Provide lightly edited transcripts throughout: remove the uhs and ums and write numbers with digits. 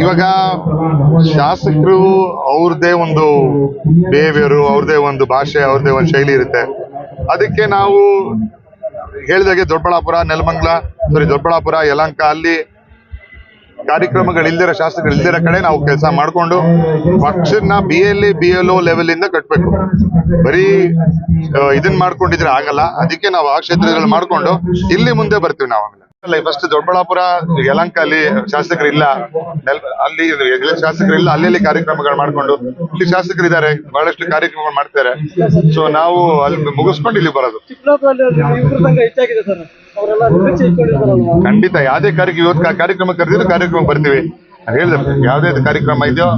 ಇವಾಗ ಶಾಸಕರು ಅವ್ರದ್ದೇ ಒಂದು ಬಿಹೇವಿಯರು, ಅವ್ರದ್ದೇ ಒಂದು ಭಾಷೆ, ಅವ್ರದ್ದೇ ಒಂದು ಶೈಲಿ ಇರುತ್ತೆ. ಅದಕ್ಕೆ ನಾವು ಹೇಳಿದಾಗೆ ದೊಡ್ಡಬಳ್ಳಾಪುರ, ಯಲಹಂಕ ಅಲ್ಲಿ ಕಾರ್ಯಕ್ರಮಗಳಿಲ್ದಿರೋ, ಶಾಸಕರಿಲ್ದಿರೋ ಕಡೆ ನಾವು ಕೆಲಸ ಮಾಡಿಕೊಂಡು ಪಕ್ಷನ BLO ಲೆವೆಲ್ ಇಂದ ಕಟ್ಟಬೇಕು. ಬರೀ ಇದನ್ನ ಮಾಡ್ಕೊಂಡಿದ್ರೆ ಆಗಲ್ಲ. ಅದಕ್ಕೆ ನಾವು ಆ ಕ್ಷೇತ್ರಗಳು ಮಾಡ್ಕೊಂಡು ಇಲ್ಲಿ ಮುಂದೆ ಬರ್ತೀವಿ. ನಾವು ಫಸ್ಟ್ ದೊಡ್ಡಬಳ್ಳಾಪುರ, ಯಲಹಂಕ ಅಲ್ಲಿ ಶಾಸಕರಿಲ್ಲ, ಅಲ್ಲಿ ಶಾಸಕರಿಲ್ಲ, ಅಲ್ಲಿ ಕಾರ್ಯಕ್ರಮಗಳು ಮಾಡ್ಕೊಂಡು ಇಲ್ಲಿ ಶಾಸಕರಿದ್ದಾರೆ, ಬಹಳಷ್ಟು ಕಾರ್ಯಕ್ರಮಗಳು ಮಾಡ್ತಾರೆ. ಸೊ ನಾವು ಅಲ್ಲಿ ಮುಗಿಸ್ಕೊಂಡು ಇಲ್ಲಿ ಬರೋದು. ಖಂಡಿತ ಯಾವುದೇ ಕಾರ್ಯಕ್ರಮ ಕರೆದಿದ್ರು ಕಾರ್ಯಕ್ರಮ ಬರ್ತೀವಿ. ಹೇಳಿದ್ರೆ ಯಾವುದೇ ಕಾರ್ಯಕ್ರಮ ಇದೆಯೋ,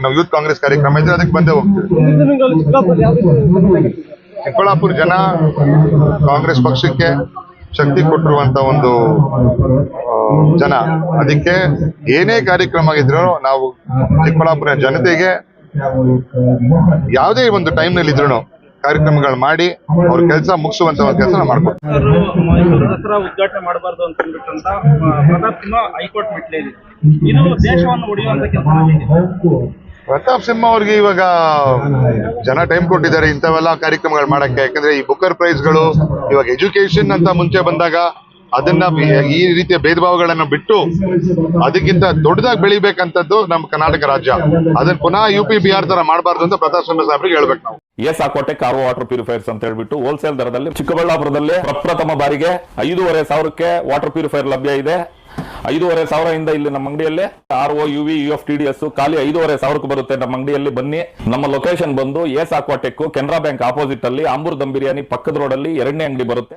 ನಮ್ಮ ಯೂತ್ ಕಾಂಗ್ರೆಸ್ ಕಾರ್ಯಕ್ರಮ ಇದೆಯೋ ಅದಕ್ಕೆ ಬಂದೇ ಹೋಗ್ತೀವಿ. ಚಿಕ್ಕಬಳ್ಳಾಪುರ ಜನ ಕಾಂಗ್ರೆಸ್ ಪಕ್ಷಕ್ಕೆ ಶಕ್ತಿ ಕೊಟ್ಟಿರುವಂತ ಒಂದು ಜನ. ಅದಕ್ಕೆ ಏನೇ ಕಾರ್ಯಕ್ರಮ ಇದ್ರು ನಾವು ಚಿಕ್ಕಬಳ್ಳಾಪುರ ಜನತೆಗೆ ಯಾವುದೇ ಒಂದು ಟೈಮ್ ನಲ್ಲಿ ಇದ್ರು ಕಾರ್ಯಕ್ರಮಗಳು ಮಾಡಿ ಅವ್ರ ಕೆಲಸ ಮುಗಿಸುವಂತ ಒಂದು ಕೆಲಸ ಮಾಡ್ಕೊಡ್ತೀವಿ. ದಸರಾ ಉದ್ಘಾಟನೆ ಮಾಡಬಾರ್ದು ಅಂತ ಪ್ರತಾಪ್ ಸಿಂಹ ಹೈಕೋರ್ಟ್ ಮೆಟ್ಲೇರಿ, ಇದು ದೇಶವನ್ನು ಒಡೆಯುವಂತ ಕೆಲಸ. ಪ್ರತಾಪ್ ಸಿಂಹ ಅವ್ರಿಗೆ ಇವಾಗ ಜನ ಟೈಮ್ ಕೊಟ್ಟಿದ್ದಾರೆ ಇಂಥವೆಲ್ಲ ಕಾರ್ಯಕ್ರಮಗಳು ಮಾಡಕ್ಕೆ. ಯಾಕಂದ್ರೆ ಈ ಬುಕ್ಕರ್ ಪ್ರೈಸ್ಗಳು ಇವಾಗ ಎಜುಕೇಶನ್ ಅಂತ ಮುಂಚೆ ಬಂದಾಗ ಅದನ್ನ ಈ ರೀತಿಯ ಭೇದ ಭಾವಗಳನ್ನು ಬಿಟ್ಟು ಅದಕ್ಕಿಂತ ದೊಡ್ಡದಾಗಿ ಬೆಳಿಬೇಕಂತದ್ದು ನಮ್ಮ ಕರ್ನಾಟಕ ರಾಜ್ಯ. ಅದನ್ನ ಪುನಃ UP ಬಿಹಾರ್ ತರ ಮಾಡಬಾರ್ದು ಅಂತ ಪ್ರತಾಪ್ ಸಿಂಹ ಸಾಹೇಬ್ರಿಗೆ ಹೇಳ್ಬೇಕು ನಾವು. ಸಾಕೋಟೆ ಕಾರ್ವೋ ವಾಟರ್ ಪ್ಯೂರಿಫೈರ್ಸ್ ಅಂತ ಹೇಳ್ಬಿಟ್ಟು ಹೋಲ್ಸೇಲ್ ದರದಲ್ಲಿ ಚಿಕ್ಕಬಳ್ಳಾಪುರದಲ್ಲಿ ಪ್ರಪ್ರಥಮ ಬಾರಿಗೆ 5,500 ವಾಟರ್ ಪ್ಯೂರಿಫೈರ್ ಲಭ್ಯ ಇದೆ. 5,500 ಇಲ್ಲಿ ನಮ್ಮ ಅಂಗಡಿಯಲ್ಲಿ RO UV UFTDS ಖಾಲಿ 5,500 ಬರುತ್ತೆ. ನಮ್ಮ ಅಂಗಡಿಯಲ್ಲಿ ಬನ್ನಿ. ನಮ್ಮ ಲೊಕೇಶನ್ ಬಂದು ಸಾಕೋಟೆಕ್ ಕೆನರಾ ಬ್ಯಾಂಕ್ ಆಪೋಸಿಟ್ ಅಲ್ಲಿ ಆಂಬೂರ್ ದಮ್ ಬಿರಿಯಾನಿ ಪಕ್ಕದ ರೋಡ್ ಅಲ್ಲಿ 2ನೇ ಅಂಗಡಿ ಬರುತ್ತೆ.